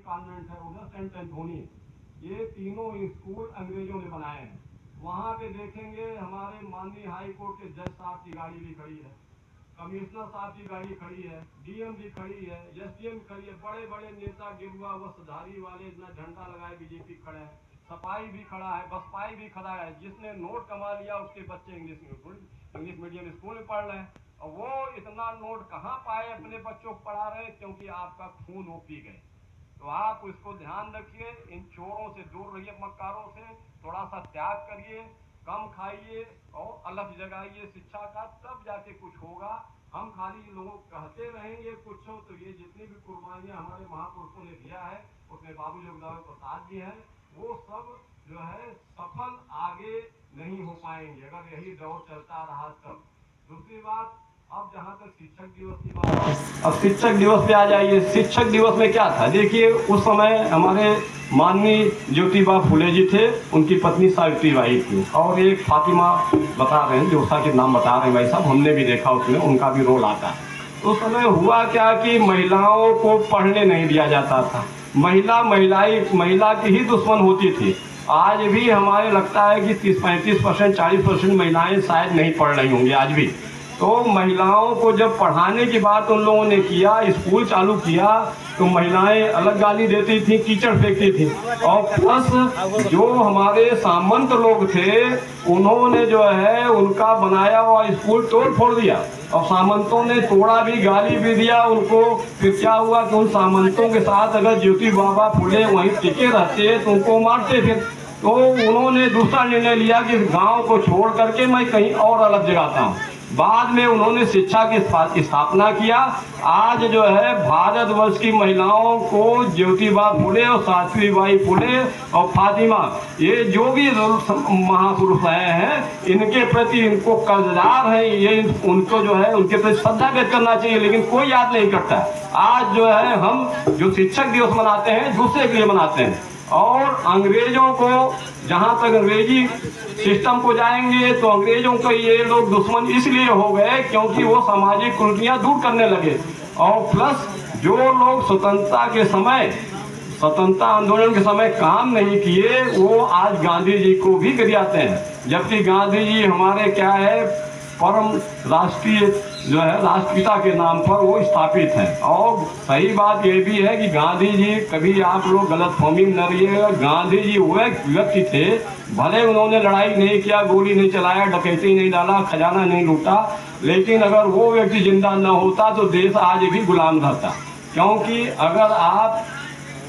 Convent है उधर Saint Anthony, ये तीनों स्कूल अंग्रेजों ने बनाए हैं। वहाँ पे देखेंगे हमारे माननीय हाई कोर्ट के जज साहब की गाड़ी भी खड़ी है, कमिश्नर साहब की गाड़ी खड़ी है, डीएम भी खड़ी है, एसडीएम खड़ी है, बड़े बड़े नेता गिरुआ वस्त्रधारी वाले इतना झंडा लगाए बीजेपी खड़े हैं, सपाई भी खड़ा है, बसपाई भी खड़ा है। जिसने नोट कमा लिया उसके बच्चे इंग्लिश मीडियम स्कूल में पढ़ रहे हैं, और वो इतना नोट कहाँ पाए अपने बच्चों को पढ़ा रहे हैं, क्योंकि आपका खून वो पी गए। तो आप इसको ध्यान रखिए, इन चोरों से दूर रहिए, मक्कारों से थोड़ा सा त्याग करिए, कम खाइए और अलग जगाइए शिक्षा का, तब जाके कुछ होगा। हम खाली लोगों कहते रहेंगे कुछ हो, तो ये जितनी भी कुर्बानियां हमारे महापुरुषों ने दिया है, उसमें बाबू जगदाव प्रसाद जी हैं, वो सब जो है सफल आगे नहीं हो पाएंगे अगर यही दौर चलता रहा तब। दूसरी बात, अब जहाँ तक शिक्षक दिवस की बात है, अब शिक्षक दिवस पे आ जाइए। शिक्षक दिवस में क्या था, देखिए उस समय हमारे माननीय ज्योतिबा फुले जी थे, उनकी पत्नी सावित्रीबाई थी, और एक फातिमा बता रहे हैं, जोसा के नाम बता रहे हैं भाई साहब, हमने भी देखा उसमें उनका भी रोल आता है। उस समय हुआ क्या कि महिलाओं को पढ़ने नहीं दिया जाता था, महिला की ही दुश्मन होती थी। आज भी हमारे लगता है कि 30-35%, 40% महिलाएं शायद नहीं पढ़ रही होंगी आज भी। तो महिलाओं को जब पढ़ाने की बात उन लोगों ने किया, स्कूल चालू किया, तो महिलाएं अलग गाली देती थी, कीचड़ फेंकती थी, और प्लस जो हमारे सामंत लोग थे उन्होंने जो है उनका बनाया हुआ स्कूल तोड़ फोड़ दिया, और सामंतों ने तोड़ा भी, गाली भी दिया उनको। फिर क्या हुआ कि उन सामंतों के साथ अगर ज्योति बाबा फुले वहीं टिके रहते तो उनको मारते थे। तो उन्होंने दूसरा निर्णय लिया कि गाँव को छोड़ करके मैं कहीं और अलग जगाता हूँ। बाद में उन्होंने शिक्षा की स्थापना किया। आज जो है भारतवर्ष की महिलाओं को ज्योतिबा फुले और सावित्रीबाई फुले और फातिमा, ये जो भी महापुरुष रहे हैं, इनके प्रति इनको कर्जदार हैं, ये उनको जो है उनके प्रति श्रद्धा व्यक्त करना चाहिए, लेकिन कोई याद नहीं करता। आज जो है हम जो शिक्षक दिवस मनाते हैं दूसरे के लिए मनाते हैं, और अंग्रेजों को, जहाँ तक अंग्रेजी सिस्टम को जाएंगे तो अंग्रेजों को ये लोग दुश्मन इसलिए हो गए क्योंकि वो सामाजिक कुरीतियां दूर करने लगे, और प्लस जो लोग स्वतंत्रता आंदोलन के समय काम नहीं किए वो आज गांधी जी को भी गिराते हैं। जबकि गांधी जी हमारे क्या है, परम राष्ट्रीय जो है राष्ट्रपिता के नाम पर वो स्थापित है। और सही बात ये भी है कि गांधी जी, कभी आप लोग गलतफहमी में न रहिएगा, गांधी जी वो एक व्यक्ति थे, भले उन्होंने लड़ाई नहीं किया, गोली नहीं चलाया, डकैती नहीं डाला, खजाना नहीं लूटा, लेकिन अगर वो व्यक्ति जिंदा न होता तो देश आज भी गुलाम रहता। क्योंकि अगर आप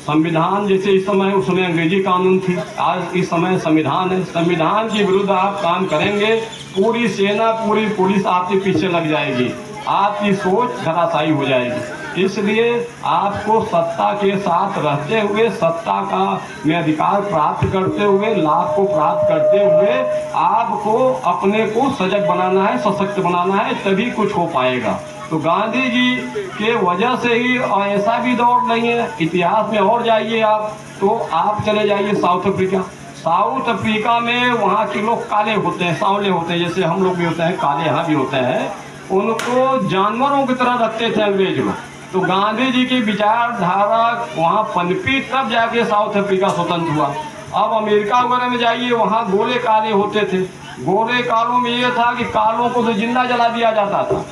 संविधान, जैसे इस समय, उस समय अंग्रेजी कानून थी, आज इस समय संविधान है, संविधान के विरुद्ध आप काम करेंगे, पूरी सेना, पूरी पुलिस आपके पीछे लग जाएगी, आपकी सोच धराशायी हो जाएगी। इसलिए आपको सत्ता के साथ रहते हुए, सत्ता का में अधिकार प्राप्त करते हुए, लाभ को प्राप्त करते हुए आपको अपने को सजग बनाना है, सशक्त बनाना है, तभी कुछ हो पाएगा। तो गांधी जी के वजह से ही, और ऐसा भी दौर नहीं है, इतिहास में और जाइए आप, तो आप चले जाइए साउथ अफ्रीका। साउथ अफ्रीका में वहाँ के लोग काले होते हैं, सांवले होते हैं, जैसे हम लोग भी होते हैं, काले यहाँ भी होते हैं, उनको जानवरों की तरह रखते थे अंग्रेज लोग। तो गांधी जी की विचारधारा वहाँ पनपी, तब जाके साउथ अफ्रीका स्वतंत्र हुआ। अब अमेरिका वगैरह में जाइए, वहाँ गोरे काले होते थे, गोरे कालों में ये था कि कालों को तो जिंदा जला दिया जाता था।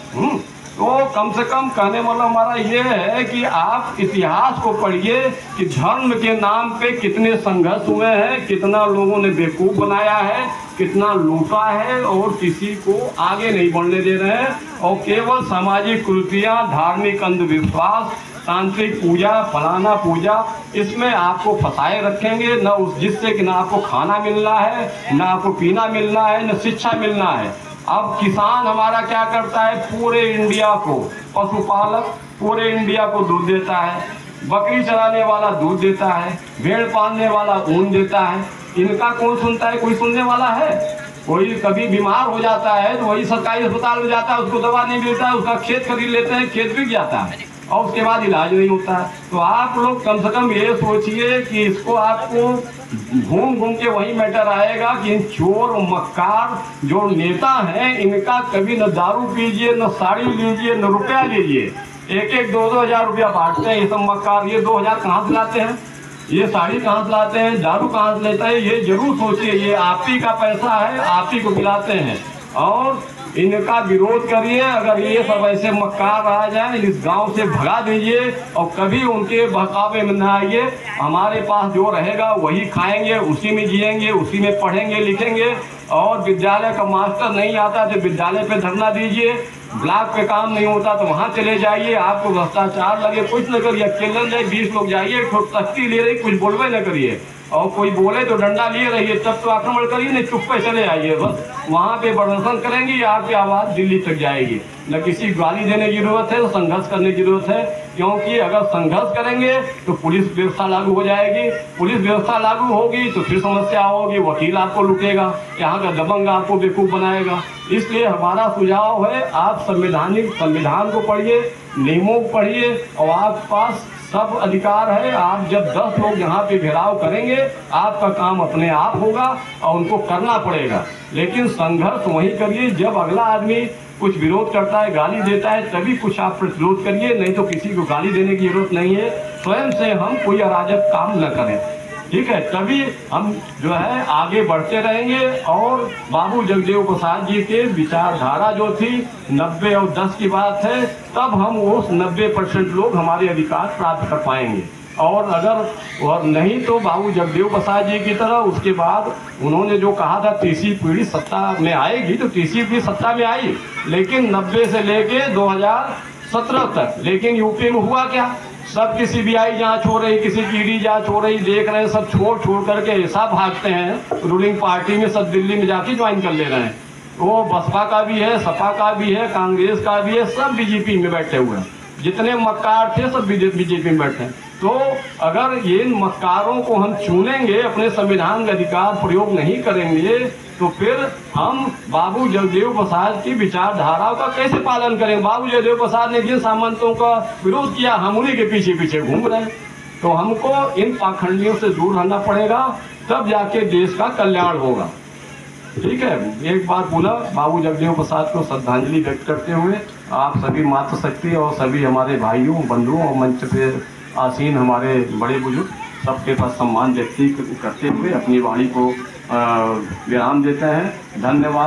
तो कम से कम कहने वाला हमारा ये है कि आप इतिहास को पढ़िए कि धर्म के नाम पे कितने संघर्ष हुए हैं, कितना लोगों ने बेवकूफ़ बनाया है, कितना लूटा है, और किसी को आगे नहीं बढ़ने दे रहे हैं, और केवल सामाजिक कुरीतियाँ, धार्मिक अंधविश्वास, तांत्रिक पूजा, फलाना पूजा, इसमें आपको फंसाए रखेंगे, न उस जिससे कि ना आपको खाना मिलना है, ना आपको पीना मिलना है, न शिक्षा मिलना है। अब किसान हमारा क्या करता है, पूरे इंडिया को, पशुपालक पूरे इंडिया को दूध देता है, बकरी चराने वाला दूध देता है, भेड़ पालने वाला ऊन देता है, इनका कौन सुनता है? कोई सुनने वाला है? कोई कभी बीमार हो जाता है तो वही सरकारी अस्पताल में जाता है, उसको दवा नहीं मिलता है, उसका खेत खरीद लेते हैं, खेत बिक जाता है और उसके बाद इलाज नहीं होता है। तो आप लोग कम से कम ये सोचिए कि इसको आपको घूम घूम के वही मैटर आएगा कि इन चोर मक्कार जो नेता हैं, इनका कभी न दारू पीजिए, न साड़ी लीजिए, न रुपया लीजिए, एक एक 2-2 हज़ार रुपया बांटते हैं ये सब मक्कार। ये 2,000 कहाँ से लाते हैं, ये साड़ी कहाँ से लाते हैं, दारू कहाँ से लेता है, ये जरूर सोचिए। ये आप ही का पैसा है, आप ही को खिलाते हैं और इनका विरोध करिए। अगर ये सब ऐसे मक्कार आ जाए इस गांव से भगा दीजिए और कभी उनके बहकावे में न आइए। हमारे पास जो रहेगा वही खाएंगे, उसी में जिएंगे, उसी में पढ़ेंगे लिखेंगे। और विद्यालय का मास्टर नहीं आता तो विद्यालय पे धरना दीजिए, ब्लॉक पे काम नहीं होता तो वहाँ चले जाइए। आपको भ्रष्टाचार लगे कुछ न करिए, अकेले जाए 20 लोग जाइए, तख्ती ले रही कुछ बोलवे न करिए और कोई बोले तो डंडा लिए रहिए, तब तो आक्रमण करिए, नहीं चुप पे चले आइए। बस वहाँ पे प्रदर्शन करेंगे, आपकी आवाज़ दिल्ली तक जाएगी। न किसी गाली देने की जरूरत है, तो संघर्ष करने की जरूरत है। क्योंकि अगर संघर्ष करेंगे तो पुलिस व्यवस्था लागू हो जाएगी, पुलिस व्यवस्था लागू होगी तो फिर समस्या होगी, वकील आपको लूटेगा, यहाँ का दबंग आपको बेवकूफ़ बनाएगा। इसलिए हमारा सुझाव है आप संविधान को पढ़िए, नियमों को पढ़िए और आपके पास सब अधिकार है। आप जब 10 लोग यहाँ पे घेराव करेंगे आपका काम अपने आप होगा और उनको करना पड़ेगा। लेकिन संघर्ष वही करिए जब अगला आदमी कुछ विरोध करता है, गाली देता है, तभी कुछ आप प्रतिरोध करिए, नहीं तो किसी को गाली देने की जरूरत नहीं है। स्वयं से हम कोई अराजक काम न करें, ठीक है, तभी हम जो है आगे बढ़ते रहेंगे। और बाबू जगदेव प्रसाद जी के विचारधारा जो थी 90 और 10 की बात है, तब हम उस 90% लोग हमारे अधिकार प्राप्त कर पाएंगे। और अगर और नहीं तो बाबू जगदेव प्रसाद जी की तरह उसके बाद उन्होंने जो कहा था तीसरी पीढ़ी सत्ता में आएगी, तो तीसरी पीढ़ी सत्ता में आई, लेकिन 90 से लेके 2017 तक। लेकिन यूपी में हुआ क्या, सब की सीबीआई जांच हो रही, किसी की ईडी जांच हो रही, देख रहे हैं, सब छोड़ करके ऐसा भागते हैं रूलिंग पार्टी में, सब दिल्ली में जाके ज्वाइन कर ले रहे हैं। वो बसपा का भी है, सपा का भी है, कांग्रेस का भी है, सब बीजेपी में बैठे हुए हैं। जितने मक्कार थे सब बीजेपी में बैठे हैं। तो अगर ये मक्कारों को हम चुनेंगे, अपने संविधान का अधिकार प्रयोग नहीं करेंगे, तो फिर हम बाबू जगदेव प्रसाद की विचारधाराओं का कैसे पालन करेंगे। बाबू जगदेव प्रसाद ने जिन सामंतों का विरोध किया, हम उन्हीं के पीछे पीछे घूम रहे हैं। तो हमको इन पाखंडियों से दूर रहना पड़ेगा, तब जाके देश का कल्याण होगा। ठीक है, एक बात बोला, बाबू जगदेव प्रसाद को श्रद्धांजलि व्यक्त करते हुए आप सभी मातृशक्ति और सभी हमारे भाइयों बंधुओं और मंच पे आसीन हमारे बड़े बुजुर्ग सबके पास सम्मान व्यक्त करते हुए अपनी वाणी को विराम देते हैं। धन्यवाद।